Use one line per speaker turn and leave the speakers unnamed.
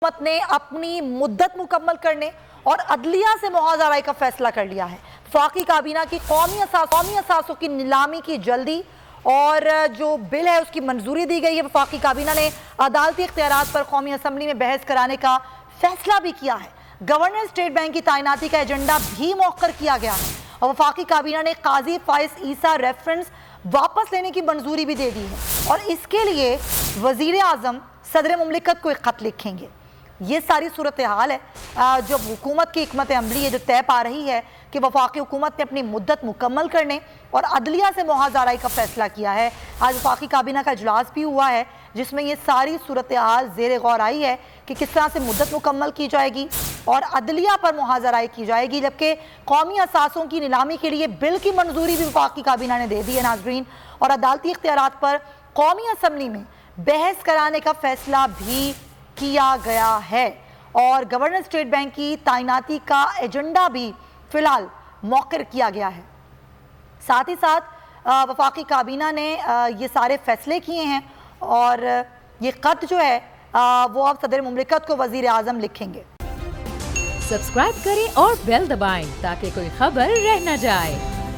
हुकूमत ने अपनी मुद्दत मुकम्मल करने और अदलिया से मुआवजा राय का फैसला कर लिया है। वफाकी काबीना की कौमी असासों की नीलामी की जल्दी और जो बिल है उसकी मंजूरी दी गई है। वफाकी काबीना ने अदालती इख्तियारात पर कौमी असम्बली में बहस कराने का फैसला भी किया है। गवर्नर स्टेट बैंक की तैनाती का एजेंडा भी मौखर किया गया है और वफाकी काबीना ने काजी फाइज ईसा रेफरेंस वापस लेने की मंजूरी भी दे दी है और इसके लिए वजीर आज़म सदर मुमलिकत को एक खत लिखेंगे। ये सारी सूरत हाल है जो हुकूमत की हिकमत अमली है, जो तय पा रही है कि वफाकी हुकूमत ने अपनी मुद्दत मुकम्मल करने और अदलिया से मुआवजा राय का फैसला किया है। आज वफाकी काबीना का इजलास भी हुआ है जिसमें ये सारी सूरत हाल ज़ेर गौर आई है कि किस तरह से मुद्दत मुकम्मल की जाएगी और अदलिया पर मुआवजा राय की जाएगी, जबकि कौमी असासों की नीलामी के लिए बिल की मंजूरी भी वफाकी काबीना ने दे दी है नाजरीन। और अदालती इख्तियारात पर कौमी असम्बली में बहस कराने का फैसला भी किया गया है और गवर्नर स्टेट बैंक की तैनाती का एजेंडा भी फिलहाल मौखर किया गया है। साथ ही साथ वफाकी काबीना ने ये सारे फैसले किए हैं और ये खत जो है वो अब सदर मुमलिकत को वजीर आज़म लिखेंगे।
सब्सक्राइब करें और बेल दबाएं ताकि कोई खबर रह न जाए।